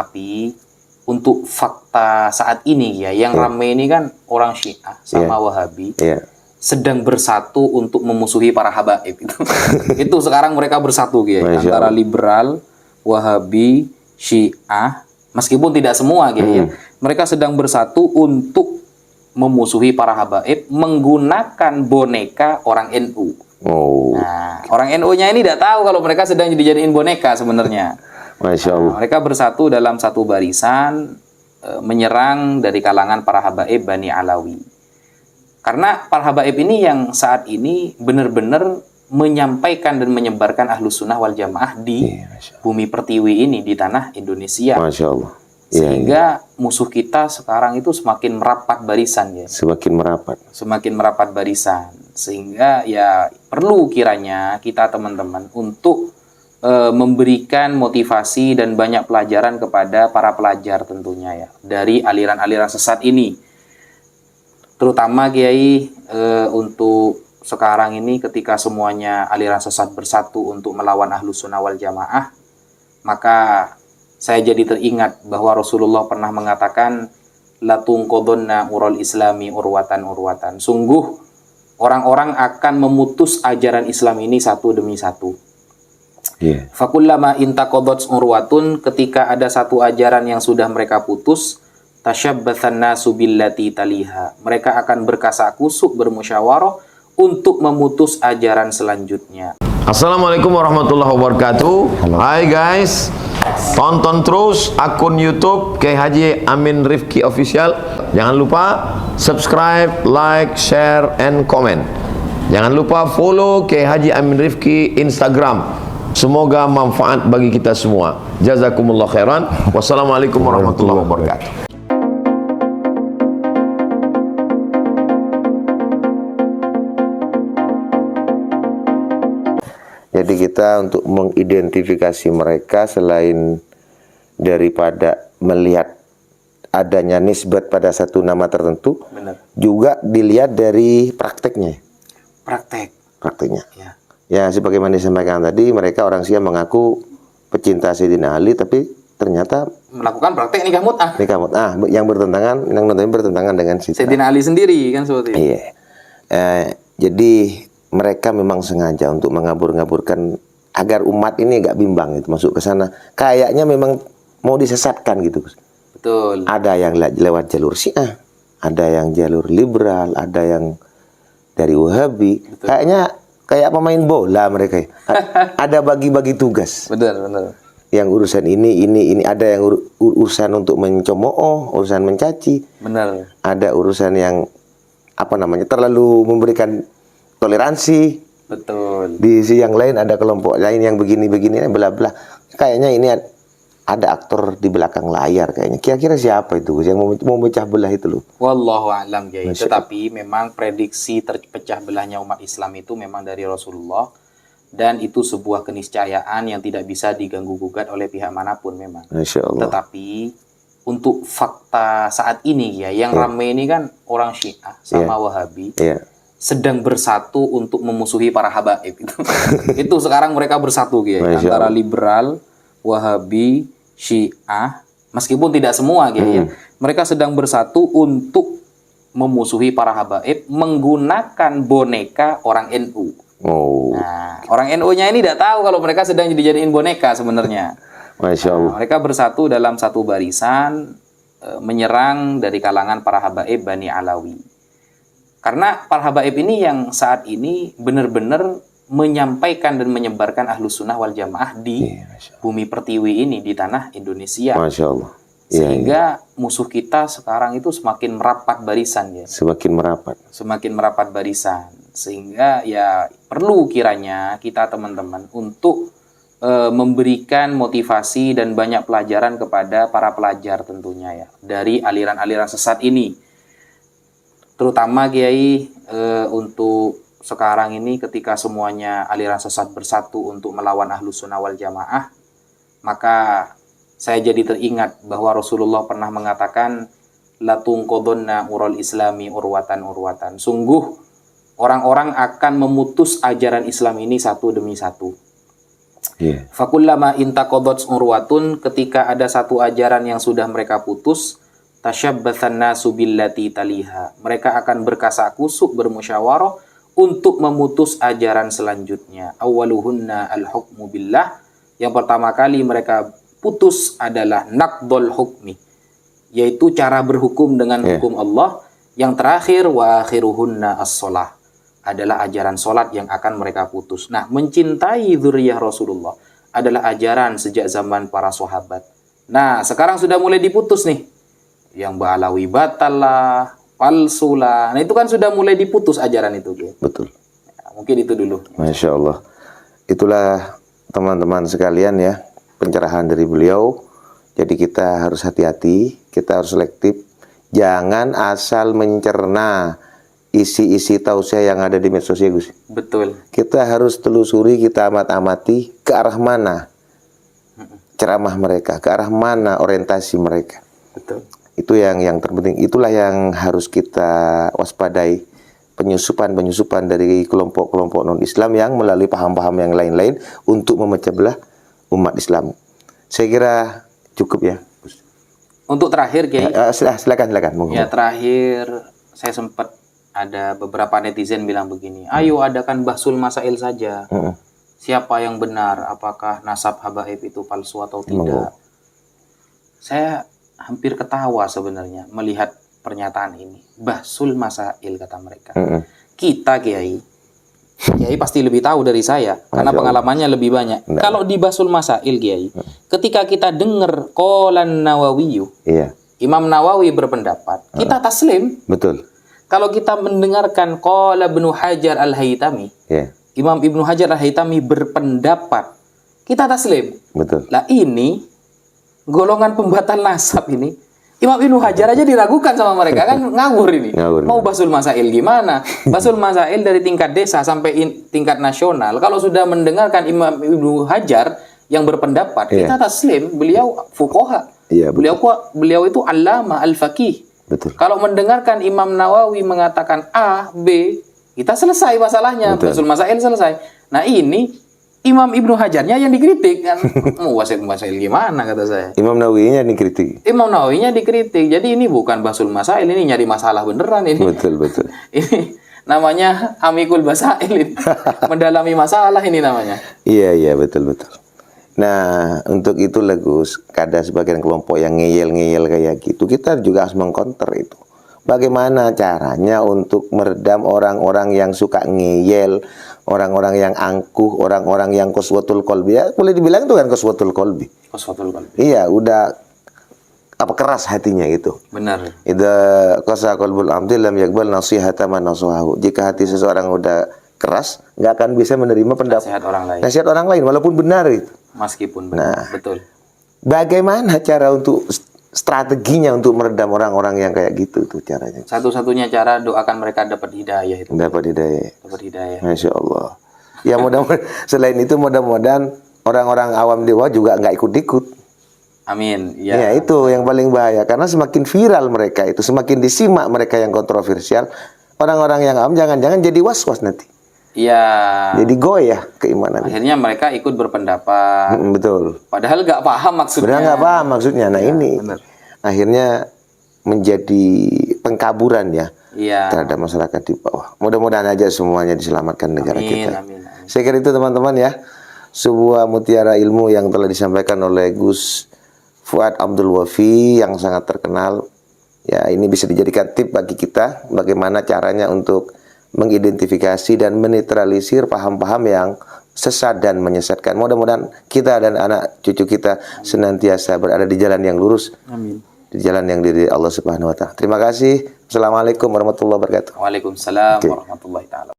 Tapi untuk fakta saat ini ya, yang rame ini kan orang Syiah sama Wahabi sedang bersatu untuk memusuhi para habaib itu. Itu sekarang mereka bersatu ya, antara liberal, Wahabi, Syiah, meskipun tidak semua gitu ya. Mereka sedang bersatu untuk memusuhi para habaib menggunakan boneka orang NU. Nah, orang NU-nya ini tidak tahu kalau mereka sedang dijadiin boneka sebenarnya. Masya Allah. Mereka bersatu dalam satu barisan menyerang dari kalangan para habaib Bani Alawi. Karena para habaib ini yang saat ini benar-benar menyampaikan dan menyebarkan Ahlus Sunnah wal Jamaah di bumi pertiwi ini, di tanah Indonesia. Masya Allah. Sehingga musuh kita sekarang itu semakin merapat barisan ya. Semakin merapat barisan. Sehingga ya perlu kiranya kita teman-teman untuk memberikan motivasi dan banyak pelajaran kepada para pelajar tentunya ya, dari aliran-aliran sesat ini. Terutama Kiai untuk sekarang ini ketika semuanya aliran sesat bersatu untuk melawan Ahlus Sunnah wal Jamaah, maka saya jadi teringat bahwa Rasulullah pernah mengatakan latungqadunna ural islami urwatan. Sungguh orang-orang akan memutus ajaran Islam ini satu demi satu. Fakullama intaqadat urwatun, ketika ada satu ajaran yang sudah mereka putus, tasyabbathan nasu billati taliha, mereka akan berkasak-kusuk, bermusyawarah untuk memutus ajaran selanjutnya. Assalamualaikum warahmatullahi wabarakatuh. Hai guys, tonton terus akun YouTube Kiai Haji Amin Rifki Official. Jangan lupa subscribe, like, share, and comment. Jangan lupa follow Kiai Haji Amin Rifki Instagram. Semoga manfaat bagi kita semua. Jazakumullah khairan. Wassalamualaikum warahmatullahi wabarakatuh. Jadi kita untuk mengidentifikasi mereka, selain daripada melihat adanya nisbat pada satu nama tertentu, juga dilihat dari prakteknya. Prakteknya. Ya, sebagaimana disampaikan tadi, mereka orang Syiah mengaku pecinta Sayyidina Ali, tapi ternyata melakukan praktek nikah mut'ah. Yang bertentangan dengan Sayyidina Ali sendiri kan seperti itu. Jadi mereka memang sengaja untuk mengabur-ngaburkan agar umat ini agak bimbang itu masuk ke sana. Kayaknya memang mau disesatkan gitu. Betul. Ada yang lewat jalur Syiah, ada yang jalur liberal, ada yang dari Wahabi. Betul. Kayaknya kayak pemain bola mereka. Ada bagi-bagi tugas. Benar. Yang urusan ini, ada yang urusan untuk mencemooh, urusan mencaci. Benar. Ada urusan yang terlalu memberikan toleransi. Betul. Di sisi yang lain ada kelompok lain yang begini-begini, bla bla. Kayaknya ini ada aktor di belakang layar kayaknya. Kira-kira siapa itu yang mau memecah belah itu loh? Wallahu a'lam Kiai. Tetapi memang prediksi terpecah belahnya umat Islam itu memang dari Rasulullah, dan itu sebuah keniscayaan yang tidak bisa diganggu gugat oleh pihak manapun memang. Masya Allah. Tetapi untuk fakta saat ini ya, yang rame ini kan orang Syiah sama Wahabi sedang bersatu untuk memusuhi para habaib itu. Itu sekarang mereka bersatu ya, antara liberal, Wahabi, Syiah, meskipun tidak semua gitu ya. Mereka sedang bersatu untuk memusuhi para habaib menggunakan boneka orang NU. Nah, orang NU-nya ini tidak tahu kalau mereka sedang dijadiin boneka sebenarnya. Masya Allah. Mereka bersatu dalam satu barisan menyerang dari kalangan para habaib Bani Alawi. Karena para habaib ini yang saat ini benar-benar menyampaikan dan menyebarkan Ahlus Sunnah wal Jamaah di bumi pertiwi ini, di tanah Indonesia. Masya Allah. Sehingga musuh kita sekarang itu semakin merapat barisan ya. Semakin merapat barisan. Sehingga ya perlu kiranya kita teman-teman untuk memberikan motivasi dan banyak pelajaran kepada para pelajar tentunya ya, dari aliran-aliran sesat ini. Terutama Kiai untuk sekarang ini ketika semuanya aliran sesat bersatu untuk melawan Ahlus Sunnah wal Jamaah, maka saya jadi teringat bahwa Rasulullah pernah mengatakan latungqadunna ural islami urwatan. Sungguh orang-orang akan memutus ajaran Islam ini satu demi satu. Iya. Fakullama intaqadat urwatun, ketika ada satu ajaran yang sudah mereka putus, tasyabbathan nasu billati taliha. Mereka akan berkasakusuk, bermusyawarah untuk memutus ajaran selanjutnya. Awwaluhunna al-hukmu billah. Yang pertama kali mereka putus adalah naqdul hukmi, yaitu cara berhukum dengan hukum Allah. Yang terakhir wa akhiruhunna as-shalah, adalah ajaran solat yang akan mereka putus. Nah, mencintai dzurriyyah Rasulullah adalah ajaran sejak zaman para sahabat. Nah, sekarang sudah mulai diputus nih. Yang Ba'alawi batal lah, palsu lah. Nah, itu kan sudah mulai diputus ajaran itu. Betul. Ya, mungkin itu dulu. Masya Allah. Itulah teman-teman sekalian ya, pencerahan dari beliau. Jadi kita harus hati-hati, kita harus selektif. Jangan asal mencerna isi-isi tausiah yang ada di medsos ya, Gus. Betul. Kita harus telusuri, kita amat-amati ke arah mana ceramah mereka, ke arah mana orientasi mereka. Betul. Itu yang terpenting. Itulah yang harus kita waspadai, penyusupan dari kelompok-kelompok non-Islam yang melalui paham-paham yang lain-lain untuk memecah belah umat Islam. Saya kira cukup ya. Untuk terakhir, Kiai. Silakan. Ya, terakhir saya sempat ada beberapa netizen bilang begini, ayo adakan bahsul masail saja. Siapa yang benar, apakah nasab habaib itu palsu atau tidak. Saya hampir ketawa sebenarnya melihat pernyataan ini. Bahsul masail, kata mereka. Kita Kiai pasti lebih tahu dari saya karena pengalamannya lebih banyak. Kalau di bahsul masail, Kiai, ketika kita dengar qalan Nawawi, Imam Nawawi berpendapat, kita taslim. Betul. Kalau kita mendengarkan qala Ibnu Hajar Al-Haytami, Imam Ibnu Hajar Al-Haytami berpendapat, kita taslim. Betul. Lah ini golongan pembatal nasab ini, Imam Ibnu Hajar aja diragukan sama mereka, kan ngawur ini. Mau basul masail gimana? Basul masail dari tingkat desa sampai tingkat nasional. Kalau sudah mendengarkan Imam Ibnu Hajar yang berpendapat, kita taslim. Beliau fuqaha. Beliau itu allama al-faqih. Betul. Kalau mendengarkan Imam Nawawi mengatakan A, B, kita selesai masalahnya. Basul masail selesai. Nah, ini Imam Ibnu Hajarnya yang dikritik kan. Mau masail gimana, kata saya. Imam Nawawinya dikritik. Imam Nawawinya dikritik. Jadi ini bukan basul masail, ini nyari masalah beneran ini. Betul. Ini namanya amikul basail ini. Mendalami masalah ini namanya. Iya, betul. Nah, untuk itu Gus, ada sebagian kelompok yang ngeyel-ngeyel kayak gitu, kita juga harus mengkonter itu. Bagaimana caranya untuk meredam orang-orang yang suka ngeyel, orang-orang yang angkuh, orang-orang yang qaswatul qalbi. Ya, boleh dibilang itu kan qaswatul qalbi. Qaswatul qalbi. Iya, udah keras hatinya itu. Benar. Idza qasa qalbul abdi lam yaqbal nasihata man nasahahu. Jika hati seseorang udah keras, nggak akan bisa menerima pendapat nasihat orang lain walaupun benar itu. Meskipun benar. Betul. Bagaimana cara untuk strateginya untuk meredam orang-orang yang kayak gitu tuh caranya? Satu-satunya cara doakan mereka dapat hidayah itu. Dapat hidayah. Masya Allah. Ya mudah-mudahan selain itu mudah-mudahan orang-orang awam dewa juga nggak ikut-ikut. Amin. Ya itu yang paling bahaya karena semakin viral mereka itu, semakin disimak mereka yang kontroversial, orang-orang yang awam jangan-jangan jadi was-was nanti. Iya. Jadi goyah keimanan. Akhirnya mereka ikut berpendapat. Betul. Padahal nggak paham maksudnya. Padahal nggak paham maksudnya. Nah ini akhirnya menjadi pengkaburan ya terhadap masyarakat di bawah. Mudah-mudahan aja semuanya diselamatkan negara kita. Amin. Saya kira itu teman-teman ya. Sebuah mutiara ilmu yang telah disampaikan oleh Gus Fuad Abdul Wafi yang sangat terkenal. Ya ini bisa dijadikan tip bagi kita bagaimana caranya untuk mengidentifikasi dan menetralisir paham-paham yang sesat dan menyesatkan. Mudah-mudahan kita dan anak cucu kita senantiasa berada di jalan yang lurus. Amin. Di jalan yang diri Allah Subhanahu wa taala. Terima kasih. Assalamualaikum warahmatullahi wabarakatuh. Waalaikumsalam warahmatullahi taala.